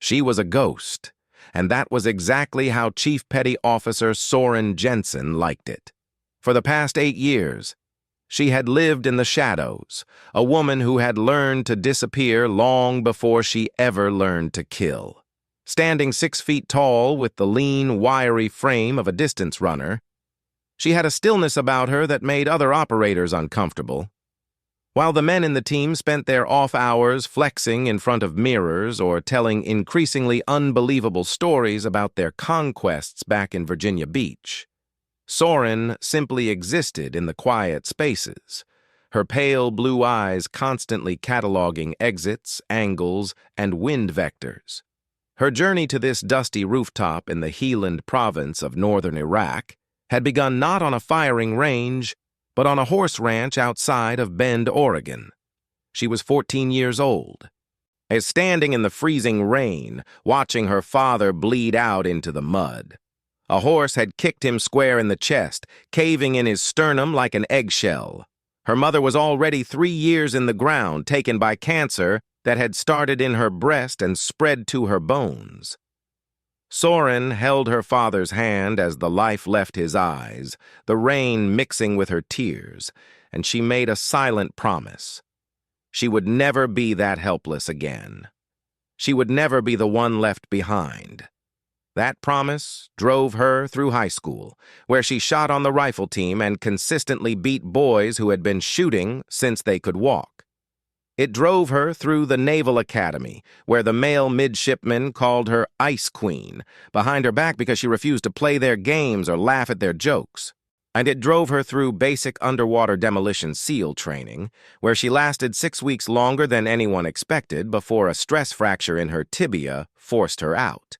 She was a ghost, and that was exactly how Chief Petty Officer Soren Jensen liked it. For the past 8 years, she had lived in the shadows, a woman who had learned to disappear long before she ever learned to kill. Standing 6 feet tall with the lean, wiry frame of a distance runner, she had a stillness about her that made other operators uncomfortable. While the men in the team spent their off hours flexing in front of mirrors or telling increasingly unbelievable stories about their conquests back in Virginia Beach, Soren simply existed in the quiet spaces, her pale blue eyes constantly cataloging exits, angles, and wind vectors. Her journey to this dusty rooftop in the Heeland province of northern Iraq had begun not on a firing range, but on a horse ranch outside of Bend, Oregon. She was 14 years old. As standing in the freezing rain, watching her father bleed out into the mud. A horse had kicked him square in the chest, caving in his sternum like an eggshell. Her mother was already 3 years in the ground, taken by cancer that had started in her breast and spread to her bones. Soren held her father's hand as the life left his eyes, the rain mixing with her tears, and she made a silent promise. She would never be that helpless again. She would never be the one left behind. That promise drove her through high school, where she shot on the rifle team and consistently beat boys who had been shooting since they could walk. It drove her through the Naval Academy, where the male midshipmen called her Ice Queen, behind her back because she refused to play their games or laugh at their jokes. And it drove her through basic underwater demolition SEAL training, where she lasted 6 weeks longer than anyone expected before a stress fracture in her tibia forced her out.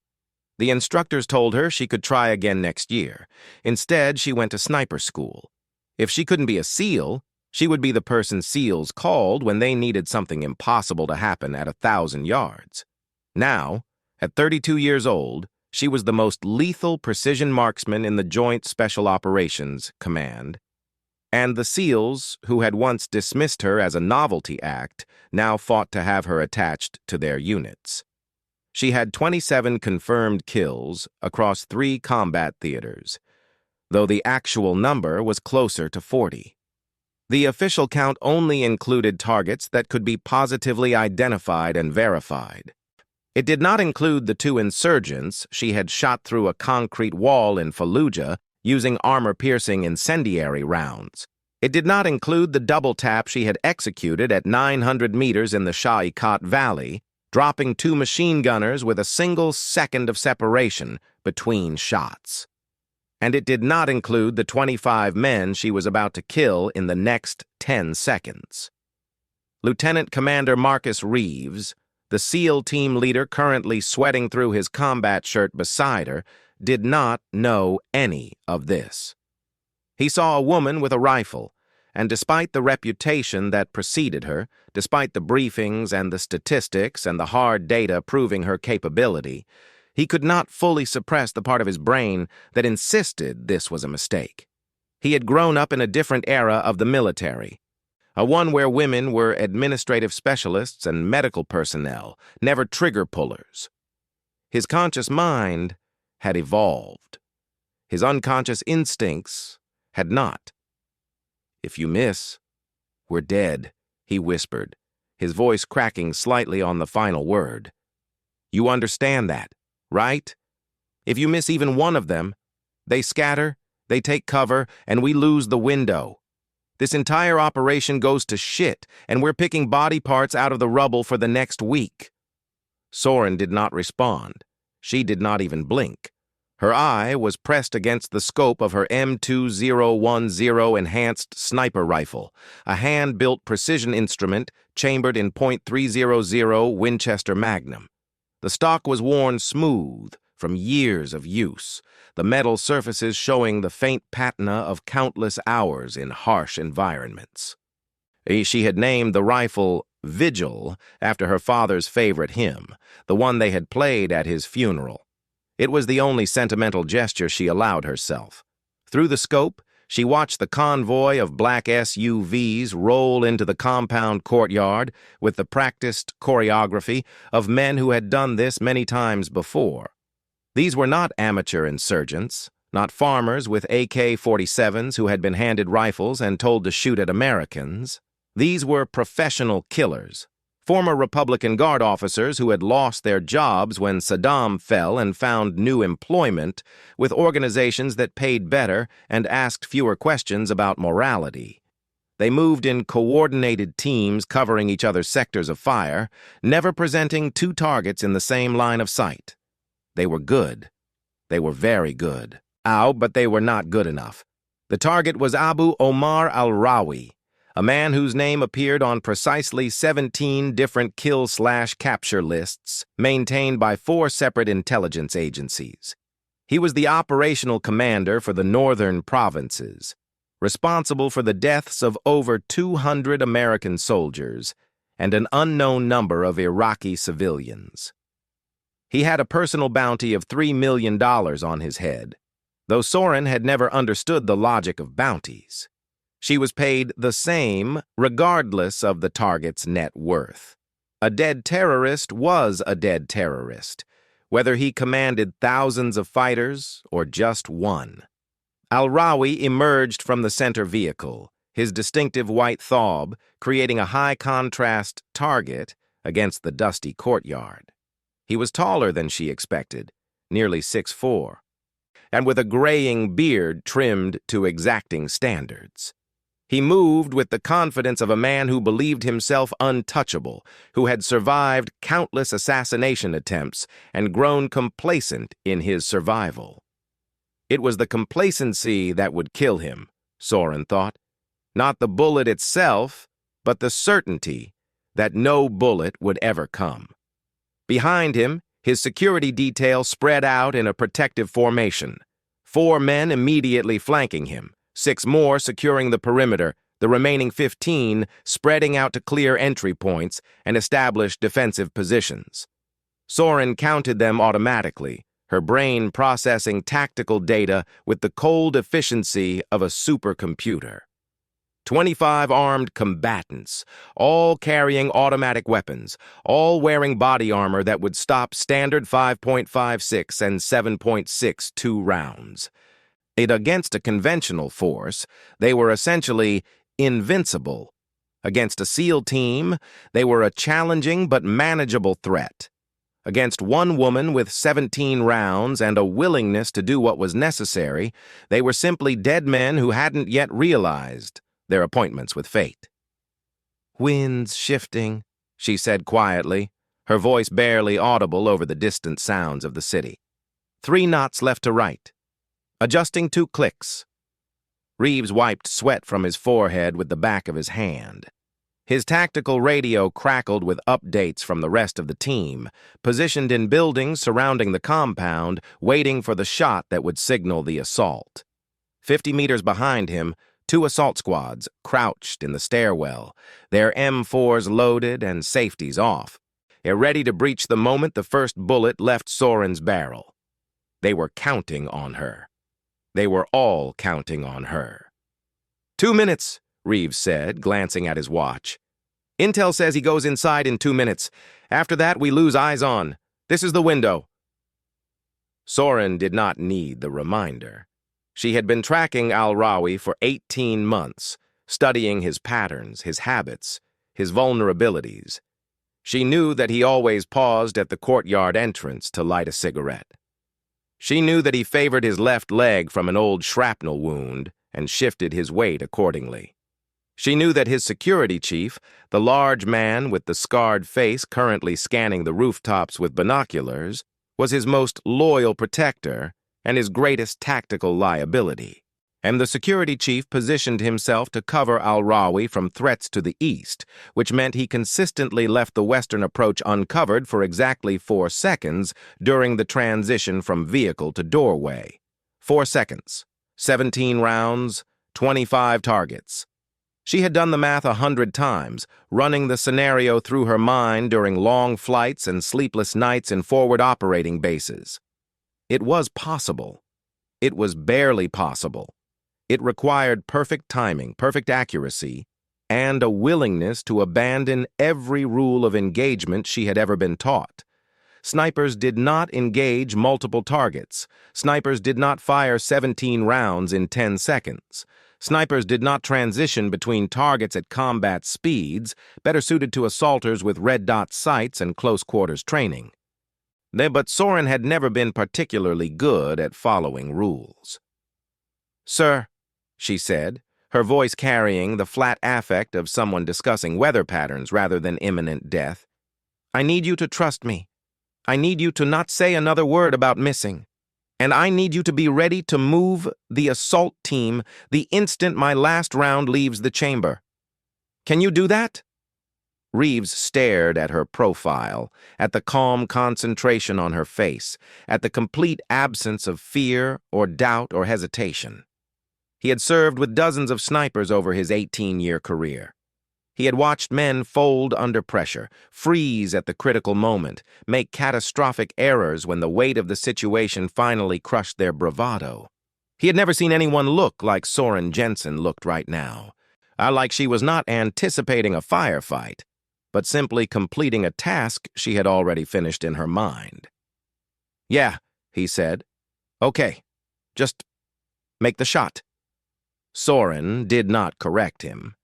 The instructors told her she could try again next year. Instead, she went to sniper school. If she couldn't be a SEAL, she would be the person SEALs called when they needed something impossible to happen at 1,000 yards. Now, at 32 years old, she was the most lethal precision marksman in the Joint Special Operations Command, and the SEALs, who had once dismissed her as a novelty act, now fought to have her attached to their units. She had 27 confirmed kills across 3 combat theaters, though the actual number was closer to 40. The official count only included targets that could be positively identified and verified. It did not include the 2 insurgents she had shot through a concrete wall in Fallujah using armor-piercing incendiary rounds. It did not include the double tap she had executed at 900 meters in the Shah-i-Khat Valley, dropping 2 machine gunners with a single second of separation between shots. And it did not include the 25 men she was about to kill in the next 10 seconds. Lieutenant Commander Marcus Reeves, the SEAL team leader currently sweating through his combat shirt beside her, did not know any of this. He saw a woman with a rifle, and despite the reputation that preceded her, despite the briefings and the statistics and the hard data proving her capability, he could not fully suppress the part of his brain that insisted this was a mistake. He had grown up in a different era of the military, a one where women were administrative specialists and medical personnel, never trigger pullers. His conscious mind had evolved. His unconscious instincts had not. "If you miss, we're dead," he whispered, his voice cracking slightly on the final word. "You understand that, right? If you miss even one of them, they scatter, they take cover, and we lose the window. This entire operation goes to shit, and we're picking body parts out of the rubble for the next week." Soren did not respond. She did not even blink. Her eye was pressed against the scope of her M2010 enhanced sniper rifle, a hand-built precision instrument chambered in .300 Winchester Magnum. The stock was worn smooth from years of use, the metal surfaces showing the faint patina of countless hours in harsh environments. She had named the rifle Vigil after her father's favorite hymn, the one they had played at his funeral. It was the only sentimental gesture she allowed herself. Through the scope, She watched the convoy of black SUVs roll into the compound courtyard with the practiced choreography of men who had done this many times before. These were not amateur insurgents, not farmers with AK-47s who had been handed rifles and told to shoot at Americans. These were professional killers, former Republican Guard officers who had lost their jobs when Saddam fell and found new employment with organizations that paid better and asked fewer questions about morality. They moved in coordinated teams covering each other's sectors of fire, never presenting two targets in the same line of sight. They were good. They were very good. But they were not good enough. The target was Abu Omar al-Rawi, a man whose name appeared on precisely 17 different kill/capture lists maintained by 4 separate intelligence agencies. He was the operational commander for the northern provinces, responsible for the deaths of over 200 American soldiers and an unknown number of Iraqi civilians. He had a personal bounty of $3 million on his head, though Soren had never understood the logic of bounties. She was paid the same regardless of the target's net worth. A dead terrorist was a dead terrorist, whether he commanded thousands of fighters or just one. Al-Rawi emerged from the center vehicle, his distinctive white thob creating a high-contrast target against the dusty courtyard. He was taller than she expected, nearly 6'4", and with a graying beard trimmed to exacting standards. He moved with the confidence of a man who believed himself untouchable, who had survived countless assassination attempts and grown complacent in his survival. It was the complacency that would kill him, Soren thought. Not the bullet itself, but the certainty that no bullet would ever come. Behind him, his security detail spread out in a protective formation. 4 men immediately flanking him, 6 more securing the perimeter, the remaining 15 spreading out to clear entry points and establish defensive positions. Soren counted them automatically, her brain processing tactical data with the cold efficiency of a supercomputer. 25 armed combatants, all carrying automatic weapons, all wearing body armor that would stop standard 5.56 and 7.62 rounds. Against a conventional force, they were essentially invincible. Against a SEAL team, they were a challenging but manageable threat. Against one woman with 17 rounds and a willingness to do what was necessary, they were simply dead men who hadn't yet realized their appointments with fate. "Winds shifting," she said quietly, her voice barely audible over the distant sounds of the city. 3 knots left to right. Adjusting 2 clicks. Reeves wiped sweat from his forehead with the back of his hand. His tactical radio crackled with updates from the rest of the team, positioned in buildings surrounding the compound, waiting for the shot that would signal the assault. 50 meters behind him, 2 assault squads crouched in the stairwell, their M4s loaded and safeties off, ready to breach the moment the first bullet left Soren's barrel. They were counting on her. They were all counting on her. 2 minutes, Reeves said, glancing at his watch. "Intel says he goes inside in 2 minutes. After that, we lose eyes on. This is the window." Soren did not need the reminder. She had been tracking al-Rawi for 18 months, studying his patterns, his habits, his vulnerabilities. She knew that he always paused at the courtyard entrance to light a cigarette. She knew that he favored his left leg from an old shrapnel wound and shifted his weight accordingly. She knew that his security chief, the large man with the scarred face currently scanning the rooftops with binoculars, was his most loyal protector and his greatest tactical liability. And the security chief positioned himself to cover al-Rawi from threats to the east, which meant he consistently left the western approach uncovered for exactly 4 seconds during the transition from vehicle to doorway. 4 seconds, 17 rounds, 25 targets. She had done the math 100 times, running the scenario through her mind during long flights and sleepless nights in forward operating bases. It was possible. It was barely possible. It required perfect timing, perfect accuracy, and a willingness to abandon every rule of engagement she had ever been taught. Snipers did not engage multiple targets. Snipers did not fire 17 rounds in 10 seconds. Snipers did not transition between targets at combat speeds, better suited to assaulters with red dot sights and close quarters training. But Soren had never been particularly good at following rules. "Sir," she said, her voice carrying the flat affect of someone discussing weather patterns rather than imminent death, "I need you to trust me. I need you to not say another word about missing. And I need you to be ready to move the assault team the instant my last round leaves the chamber. Can you do that?" Reeves stared at her profile, at the calm concentration on her face, at the complete absence of fear or doubt or hesitation. He had served with dozens of snipers over his 18-year career. He had watched men fold under pressure, freeze at the critical moment, make catastrophic errors when the weight of the situation finally crushed their bravado. He had never seen anyone look like Soren Jensen looked right now, like she was not anticipating a firefight, but simply completing a task she had already finished in her mind. "Yeah," he said. "Okay, just make the shot." Soren did not correct him.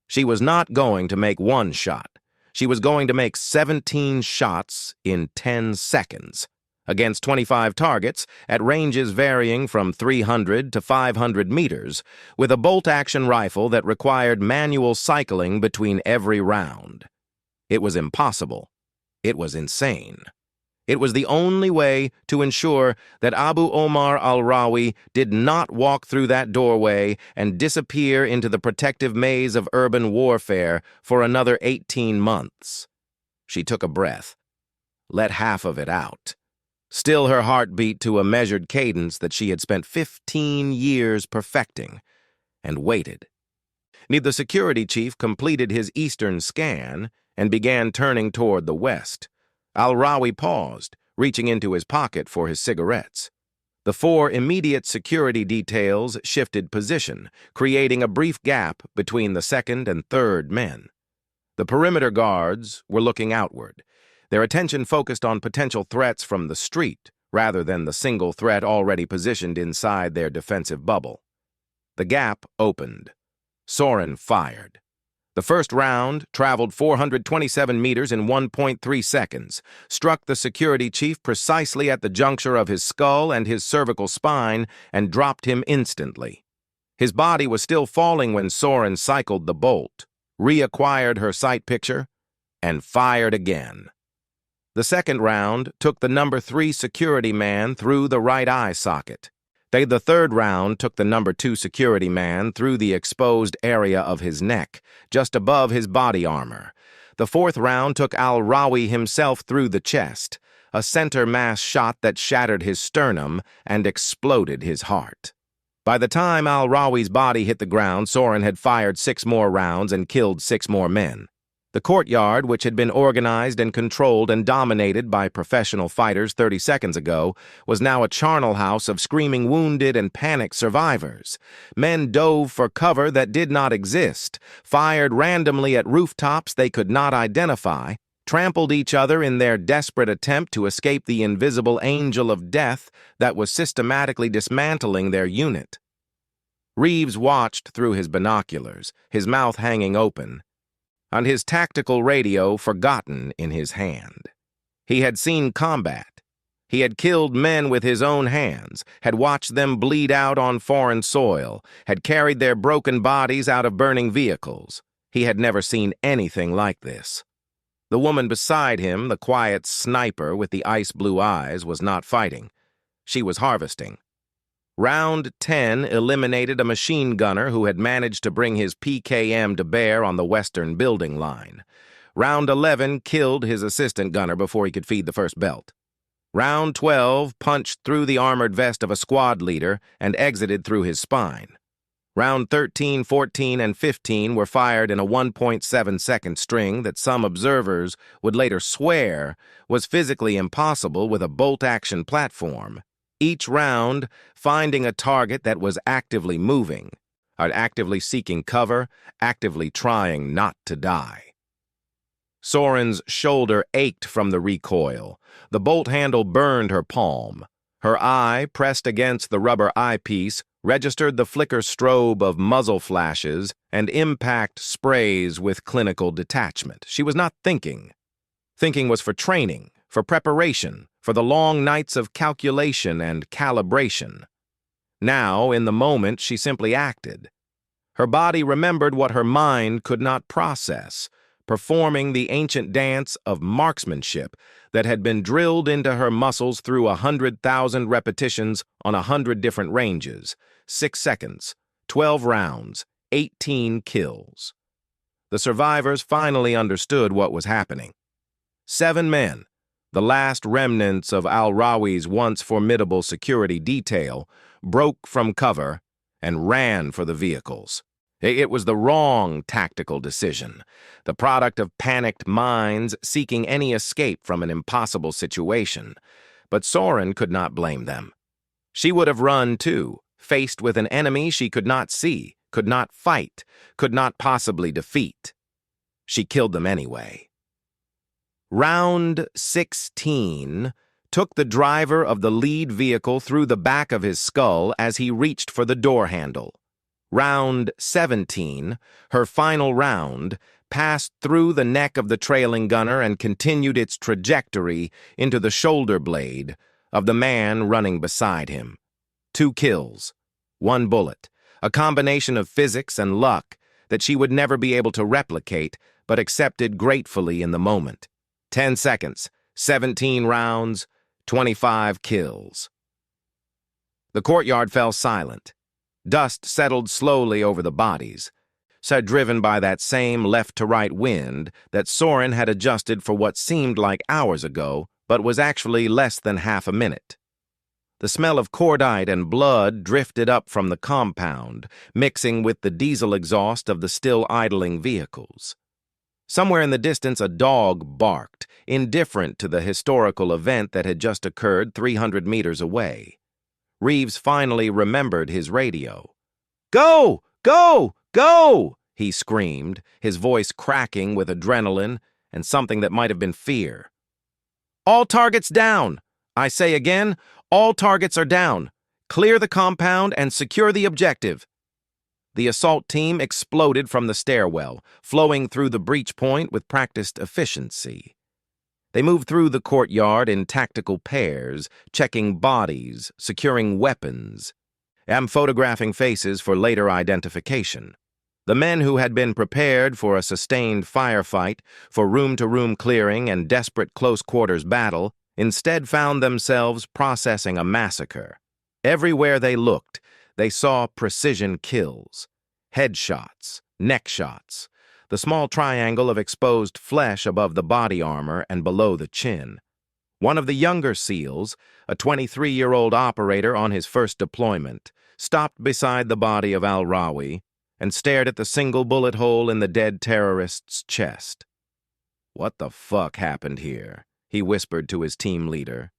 She was not going to make one shot. She was going to make 17 shots in 10 seconds, against 25 targets at ranges varying from 300 to 500 meters, with a bolt-action rifle that required manual cycling between every round. It was impossible. It was insane. It was the only way to ensure that Abu Omar al-Rawi did not walk through that doorway and disappear into the protective maze of urban warfare for another 18 months. She took a breath, let half of it out. Still her heart beat to a measured cadence that she had spent 15 years perfecting, and waited. The security chief completed his eastern scan and began turning toward the west. Al-Rawi paused, reaching into his pocket for his cigarettes. The 4 immediate security details shifted position, creating a brief gap between the second and third men. The perimeter guards were looking outward, their attention focused on potential threats from the street rather than the single threat already positioned inside their defensive bubble. The gap opened. Soren fired. The first round traveled 427 meters in 1.3 seconds, struck the security chief precisely at the juncture of his skull and his cervical spine, and dropped him instantly. His body was still falling when Soren cycled the bolt, reacquired her sight picture, and fired again. The second round took the number 3 security man through the right eye socket. The third round took the number 2 security man through the exposed area of his neck, just above his body armor. The fourth round took al-Rawi himself through the chest, a center mass shot that shattered his sternum and exploded his heart. By the time al-Rawi's body hit the ground, Soren had fired 6 more rounds and killed 6 more men. The courtyard, which had been organized and controlled and dominated by professional fighters 30 seconds ago, was now a charnel house of screaming wounded and panicked survivors. Men dove for cover that did not exist, fired randomly at rooftops they could not identify, trampled each other in their desperate attempt to escape the invisible angel of death that was systematically dismantling their unit. Reeves watched through his binoculars, his mouth hanging open, on his tactical radio forgotten in his hand. He had seen combat. He had killed men with his own hands, had watched them bleed out on foreign soil, had carried their broken bodies out of burning vehicles. He had never seen anything like this. The woman beside him, the quiet sniper with the ice-blue eyes, was not fighting. She was harvesting. Round 10 eliminated a machine gunner who had managed to bring his PKM to bear on the western building line. Round 11 killed his assistant gunner before he could feed the first belt. Round 12 punched through the armored vest of a squad leader and exited through his spine. Round 13, 14, and 15 were fired in a 1.7-second string that some observers would later swear was physically impossible with a bolt-action platform, each round finding a target that was actively moving, are actively seeking cover, actively trying not to die. Soren's shoulder ached from the recoil. The bolt handle burned her palm. Her eye, pressed against the rubber eyepiece, registered the flicker strobe of muzzle flashes and impact sprays with clinical detachment. She was not thinking. Thinking was for training, for preparation, for the long nights of calculation and calibration. Now, in the moment, she simply acted. Her body remembered what her mind could not process, performing the ancient dance of marksmanship that had been drilled into her muscles through 100,000 repetitions on 100 different ranges, 6 seconds, 12 rounds, 18 kills. The survivors finally understood what was happening. 7 men, the last remnants of al-Rawi's once formidable security detail, broke from cover and ran for the vehicles. It was the wrong tactical decision, the product of panicked minds seeking any escape from an impossible situation. But Soren could not blame them. She would have run too, faced with an enemy she could not see, could not fight, could not possibly defeat. She killed them anyway. Round 16 took the driver of the lead vehicle through the back of his skull as he reached for the door handle. Round 17, her final round, passed through the neck of the trailing gunner and continued its trajectory into the shoulder blade of the man running beside him. 2 kills, 1 bullet, a combination of physics and luck that she would never be able to replicate, but accepted gratefully in the moment. 10 seconds, 17 rounds, 25 kills. The courtyard fell silent. Dust settled slowly over the bodies, driven by that same left-to-right wind that Soren had adjusted for what seemed like hours ago, but was actually less than half a minute. The smell of cordite and blood drifted up from the compound, mixing with the diesel exhaust of the still idling vehicles. Somewhere in the distance, a dog barked, indifferent to the historical event that had just occurred 300 meters away. Reeves finally remembered his radio. "Go! Go! Go!" he screamed, his voice cracking with adrenaline and something that might have been fear. "All targets down! I say again, all targets are down. Clear the compound and secure the objective." The assault team exploded from the stairwell, flowing through the breach point with practiced efficiency. They moved through the courtyard in tactical pairs, checking bodies, securing weapons, and photographing faces for later identification. The men who had been prepared for a sustained firefight, for room-to-room clearing and desperate close-quarters battle, instead found themselves processing a massacre. Everywhere they looked, they saw precision kills, headshots, neck shots, the small triangle of exposed flesh above the body armor and below the chin. One of the younger SEALs, a 23-year-old operator on his first deployment, stopped beside the body of al-Rawi and stared at the single bullet hole in the dead terrorist's chest. "What the fuck happened here?" he whispered to his team leader.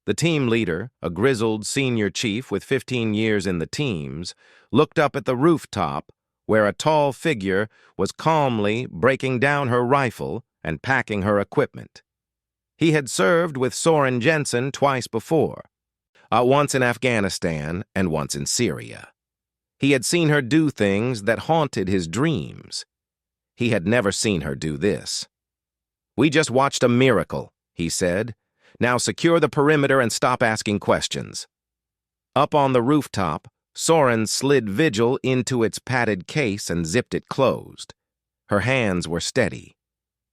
The team leader, a grizzled senior chief with 15 years in the teams, looked up at the rooftop where a tall figure was calmly breaking down her rifle and packing her equipment. He had served with Soren Jensen twice before, once in Afghanistan and once in Syria. He had seen her do things that haunted his dreams. He had never seen her do this. "We just watched a miracle," he said. "Now secure the perimeter and stop asking questions." Up on the rooftop, Soren slid Vigil into its padded case and zipped it closed. Her hands were steady.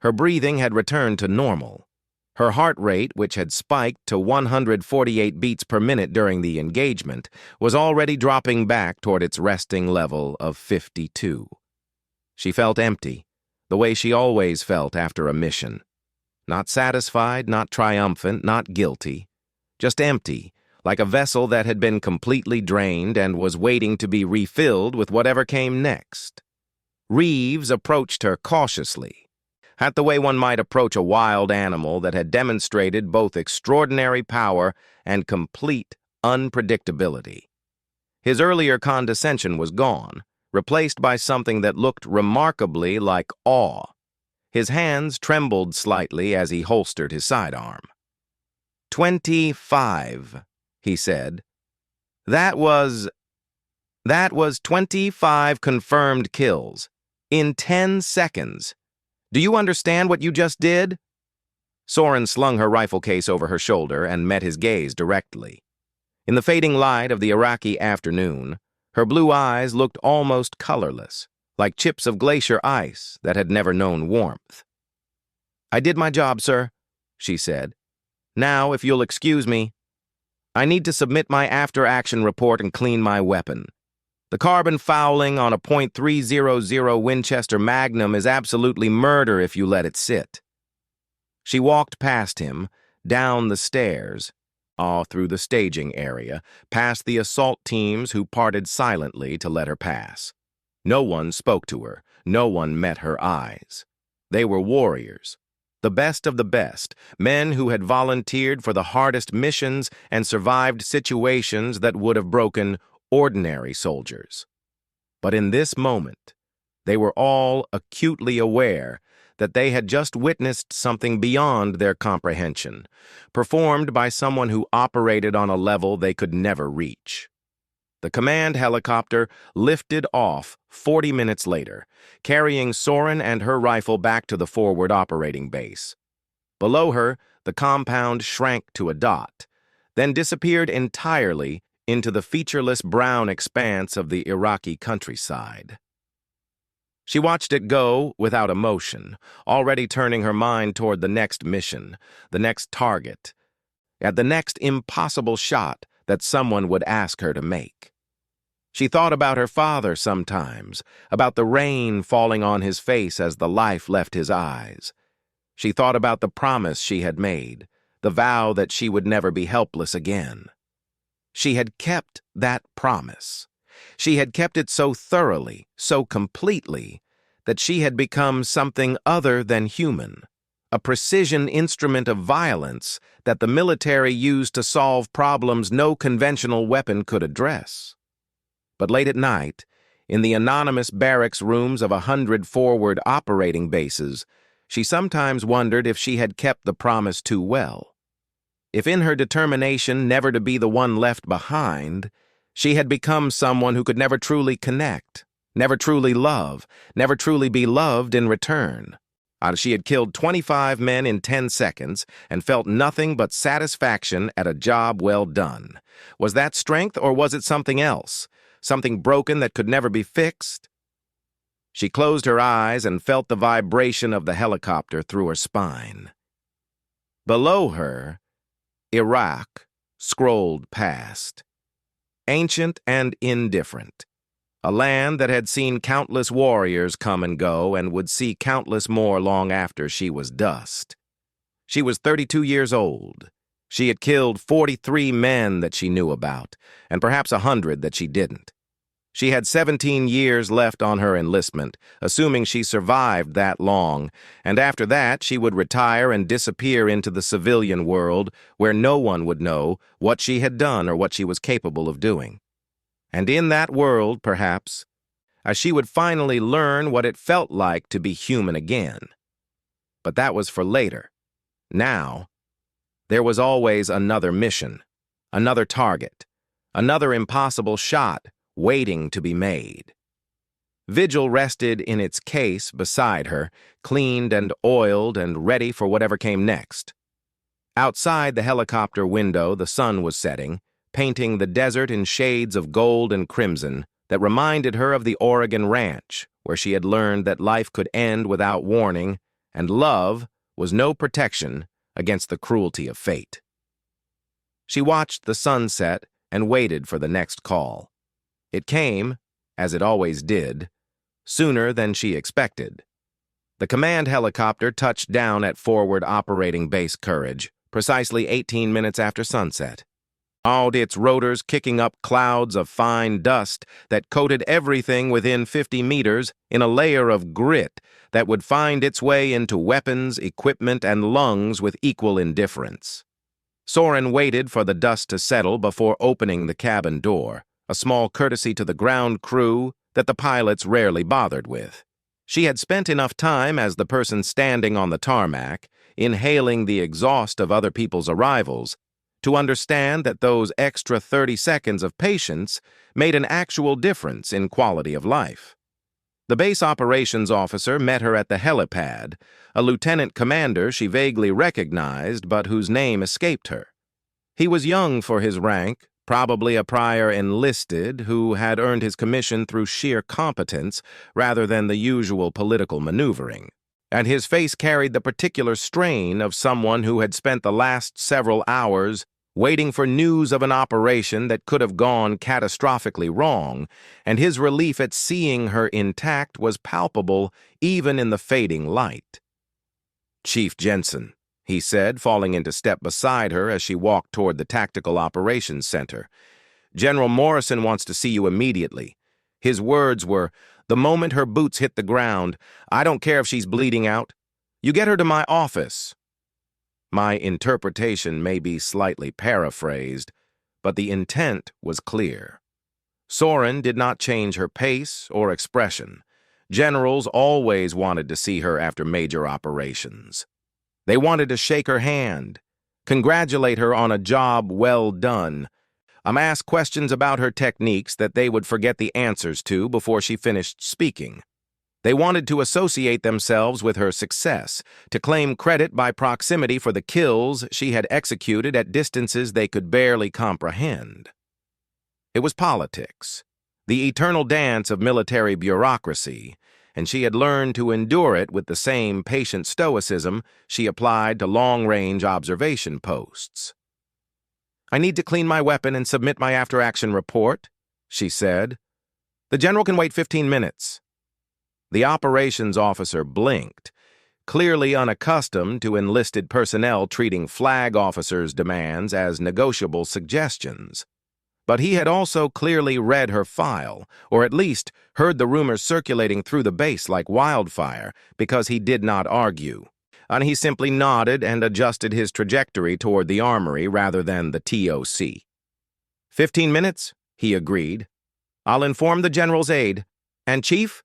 Her breathing had returned to normal. Her heart rate, which had spiked to 148 beats per minute during the engagement, was already dropping back toward its resting level of 52. She felt empty, the way she always felt after a mission. Not satisfied, not triumphant, not guilty. Just empty, like a vessel that had been completely drained and was waiting to be refilled with whatever came next. Reeves approached her cautiously, at the way one might approach a wild animal that had demonstrated both extraordinary power and complete unpredictability. His earlier condescension was gone. replaced by something that looked remarkably like awe. His hands trembled slightly as he holstered his sidearm. 25, he said. That was 25 confirmed kills. In 10 seconds. Do you understand what you just did? Soren slung her rifle case over her shoulder and met his gaze directly. In the fading light of the Iraqi afternoon, her blue eyes looked almost colorless, like chips of glacier ice that had never known warmth. I did my job, sir, she said. Now, if you'll excuse me, I need to submit my after-action report and clean my weapon. The carbon fouling on a .300 Winchester Magnum is absolutely murder if you let it sit. She walked past him, down the stairs, through the staging area, past the assault teams who parted silently to let her pass. No one spoke to her. No one met her eyes. They were warriors, the best of the best, men who had volunteered for the hardest missions and survived situations that would have broken ordinary soldiers. But in this moment, they were all acutely aware that they had just witnessed something beyond their comprehension, performed by someone who operated on a level they could never reach. The command helicopter lifted off 40 minutes later, carrying Soren and her rifle back to the forward operating base. Below her, the compound shrank to a dot, then disappeared entirely into the featureless brown expanse of the Iraqi countryside. She watched it go without emotion, already turning her mind toward the next mission, the next target, at the next impossible shot that someone would ask her to make. She thought about her father sometimes, about the rain falling on his face as the life left his eyes. She thought about the promise she had made, the vow that she would never be helpless again. She had kept that promise. She had kept it so thoroughly, so completely, that she had become something other than human, a precision instrument of violence that the military used to solve problems no conventional weapon could address. But late at night, in the anonymous barracks rooms of 100 forward operating bases, she sometimes wondered if she had kept the promise too well. If in her determination never to be the one left behind, she had become someone who could never truly connect, never truly love, never truly be loved in return. She had killed 25 men in 10 seconds and felt nothing but satisfaction at a job well done. Was that strength, or was it something else? Something broken that could never be fixed? She closed her eyes and felt the vibration of the helicopter through her spine. Below her, Iraq scrolled past. Ancient and indifferent. A land that had seen countless warriors come and go and would see countless more long after she was dust. She was 32 years old. She had killed 43 men that she knew about, and perhaps 100 that she didn't. She had 17 years left on her enlistment, assuming she survived that long, and after that she would retire and disappear into the civilian world where no one would know what she had done or what she was capable of doing. And in that world, perhaps, she would finally learn what it felt like to be human again. But that was for later. Now, there was always another mission, another target, another impossible shot waiting to be made. Vigil rested in its case beside her, cleaned and oiled and ready for whatever came next. Outside the helicopter window, the sun was setting, painting the desert in shades of gold and crimson that reminded her of the Oregon ranch, where she had learned that life could end without warning, and love was no protection against the cruelty of fate. She watched the sunset and waited for the next call. It came, as it always did, sooner than she expected. The command helicopter touched down at forward operating base Courage, precisely 18 minutes after sunset. Its rotors kicking up clouds of fine dust that coated everything within 50 meters in a layer of grit that would find its way into weapons, equipment, and lungs with equal indifference. Soren waited for the dust to settle before opening the cabin door, a small courtesy to the ground crew that the pilots rarely bothered with. She had spent enough time as the person standing on the tarmac, inhaling the exhaust of other people's arrivals, to understand that those extra 30 seconds of patience made an actual difference in quality of life. The base operations officer met her at the helipad, a lieutenant commander she vaguely recognized but whose name escaped her. He was young for his rank, probably a prior enlisted who had earned his commission through sheer competence rather than the usual political maneuvering, and his face carried the particular strain of someone who had spent the last several hours waiting for news of an operation that could have gone catastrophically wrong, and his relief at seeing her intact was palpable even in the fading light. "Chief Jensen," he said, falling into step beside her as she walked toward the Tactical Operations Center. "General Morrison wants to see you immediately." His words were, the moment her boots hit the ground, "I don't care if she's bleeding out. You get her to my office." My interpretation may be slightly paraphrased, but the intent was clear. Soren did not change her pace or expression. Generals always wanted to see her after major operations. They wanted to shake her hand, congratulate her on a job well done, ask questions about her techniques that they would forget the answers to before she finished speaking. They wanted to associate themselves with her success, to claim credit by proximity for the kills she had executed at distances they could barely comprehend. It was politics, the eternal dance of military bureaucracy, and she had learned to endure it with the same patient stoicism she applied to long-range observation posts. "I need to clean my weapon and submit my after-action report," she said. "The general can wait 15 minutes. The operations officer blinked, clearly unaccustomed to enlisted personnel treating flag officers' demands as negotiable suggestions. But he had also clearly read her file, or at least heard the rumors circulating through the base like wildfire, because he did not argue. And he simply nodded and adjusted his trajectory toward the armory rather than the TOC. 15 minutes, he agreed. "I'll inform the general's aide. And, Chief,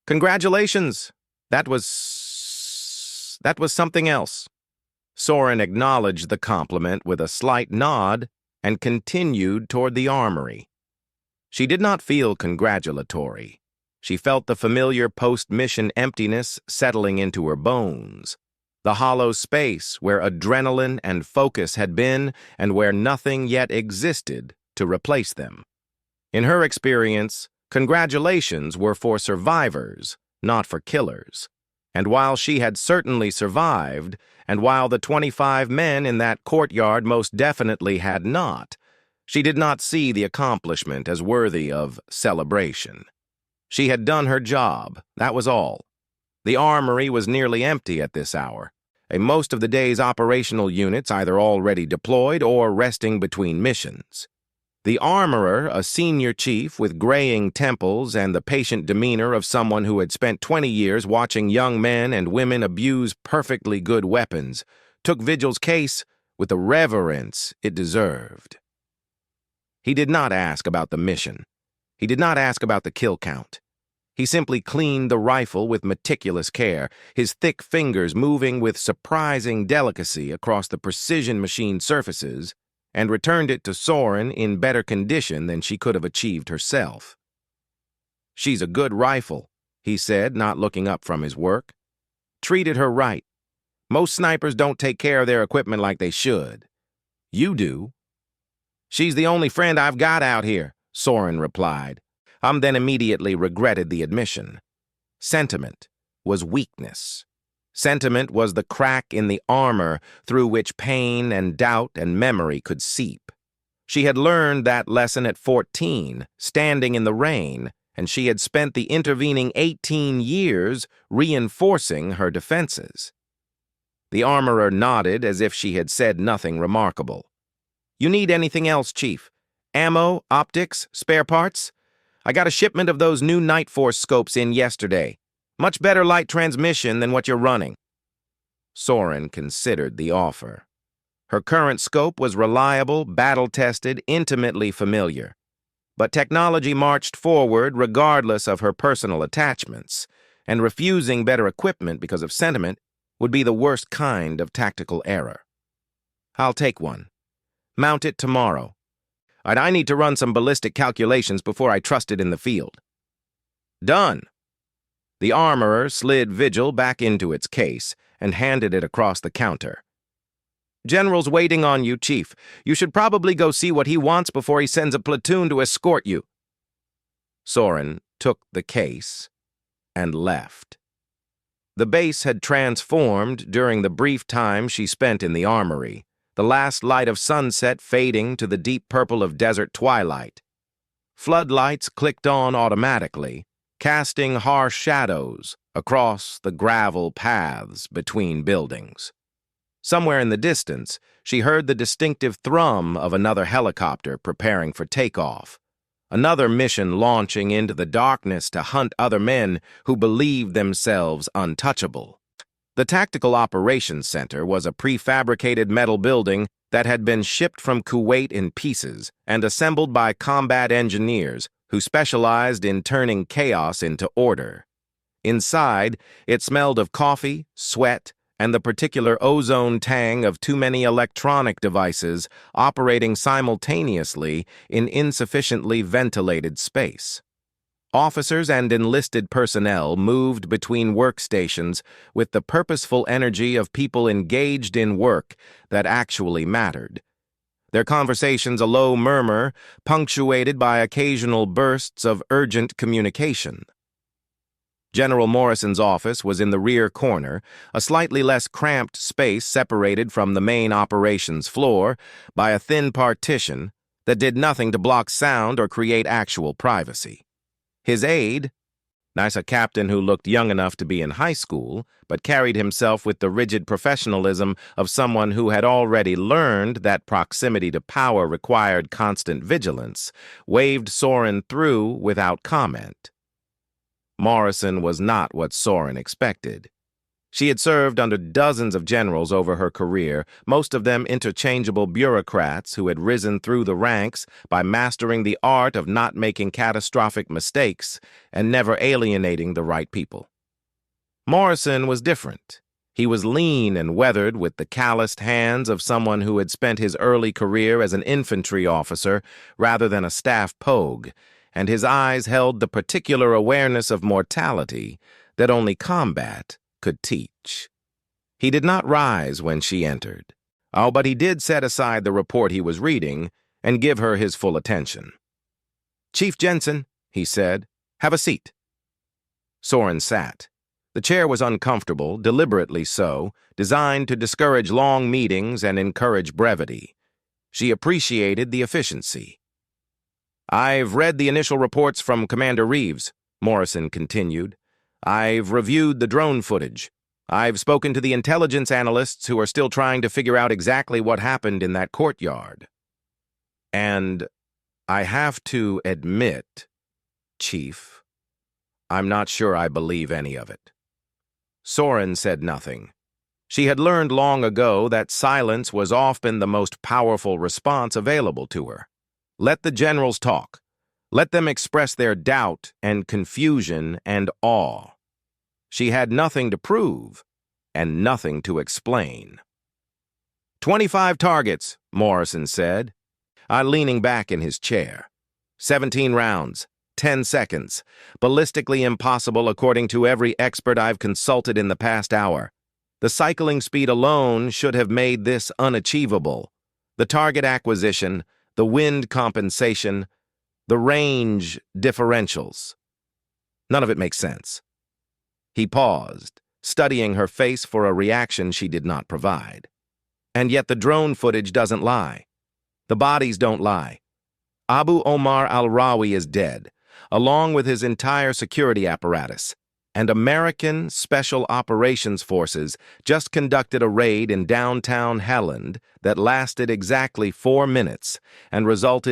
congratulations. That was something else." Soren acknowledged the compliment with a slight nod and continued toward the armory. She did not feel congratulatory. She felt the familiar post-mission emptiness settling into her bones, the hollow space where adrenaline and focus had been and where nothing yet existed to replace them. In her experience, congratulations were for survivors, not for killers. And while she had certainly survived, and while the 25 men in that courtyard most definitely had not, she did not see the accomplishment as worthy of celebration. She had done her job, that was all. The armory was nearly empty at this hour, and most of the day's operational units either already deployed or resting between missions. The armorer, a senior chief with graying temples and the patient demeanor of someone who had spent 20 years watching young men and women abuse perfectly good weapons, took Vigil's case with the reverence it deserved. He did not ask about the mission. He did not ask about the kill count. He simply cleaned the rifle with meticulous care, his thick fingers moving with surprising delicacy across the precision-machined surfaces, and returned it to Soren in better condition than she could have achieved herself. "She's a good rifle," he said, not looking up from his work. "Treated her right. Most snipers don't take care of their equipment like they should. You do." "She's the only friend I've got out here," Soren replied. Then immediately regretted the admission. Sentiment was weakness. Sentiment was the crack in the armor through which pain and doubt and memory could seep. She had learned that lesson at 14, standing in the rain, and she had spent the intervening 18 years reinforcing her defenses. The armorer nodded as if she had said nothing remarkable. "You need anything else, Chief? Ammo, optics, spare parts? I got a shipment of those new Night Force scopes in yesterday. Much better light transmission than what you're running." Soren considered the offer. Her current scope was reliable, battle-tested, intimately familiar. But technology marched forward regardless of her personal attachments, and refusing better equipment because of sentiment would be the worst kind of tactical error. I'll take one. Mount it tomorrow. And I need to run some ballistic calculations before I trust it in the field. Done. The armorer slid Vigil back into its case and handed it across the counter. General's waiting on you, Chief. You should probably go see what he wants before he sends a platoon to escort you. Soren took the case and left. The base had transformed during the brief time she spent in the armory, the last light of sunset fading to the deep purple of desert twilight. Floodlights clicked on automatically, casting harsh shadows across the gravel paths between buildings. Somewhere in the distance, she heard the distinctive thrum of another helicopter preparing for takeoff, another mission launching into the darkness to hunt other men who believed themselves untouchable. The Tactical Operations Center was a prefabricated metal building that had been shipped from Kuwait in pieces and assembled by combat engineers who specialized in turning chaos into order. Inside, it smelled of coffee, sweat, and the particular ozone tang of too many electronic devices operating simultaneously in insufficiently ventilated space. Officers and enlisted personnel moved between workstations with the purposeful energy of people engaged in work that actually mattered. Their conversations a low murmur, punctuated by occasional bursts of urgent communication. General Morrison's office was in the rear corner, a slightly less cramped space separated from the main operations floor by a thin partition that did nothing to block sound or create actual privacy. His aide, a captain who looked young enough to be in high school, but carried himself with the rigid professionalism of someone who had already learned that proximity to power required constant vigilance, waved Soren through without comment. Morrison was not what Soren expected. She had served under dozens of generals over her career, most of them interchangeable bureaucrats who had risen through the ranks by mastering the art of not making catastrophic mistakes and never alienating the right people. Morrison was different. He was lean and weathered with the calloused hands of someone who had spent his early career as an infantry officer rather than a staff pogue, and his eyes held the particular awareness of mortality that only combat could teach. He did not rise when she entered. Oh, but he did set aside the report he was reading and give her his full attention. "Chief Jensen," he said, "have a seat." Soren sat. The chair was uncomfortable, deliberately so, designed to discourage long meetings and encourage brevity. She appreciated the efficiency. "I've read the initial reports from Commander Reeves," Morrison continued. "I've reviewed the drone footage. I've spoken to the intelligence analysts who are still trying to figure out exactly what happened in that courtyard. And I have to admit, Chief, I'm not sure I believe any of it." Soren said nothing. She had learned long ago that silence was often the most powerful response available to her. Let the generals talk. Let them express their doubt and confusion and awe. She had nothing to prove and nothing to explain. 25 targets, Morrison said, leaning back in his chair. 17 rounds, 10 seconds. Ballistically impossible according to every expert I've consulted in the past hour. The cycling speed alone should have made this unachievable. The target acquisition, the wind compensation, the range differentials. None of it makes sense. He paused, studying her face for a reaction she did not provide. And yet the drone footage doesn't lie. The bodies don't lie. Abu Omar al-Rawi is dead, along with his entire security apparatus, and American Special Operations Forces just conducted a raid in downtown Helland that lasted exactly 4 minutes and resulted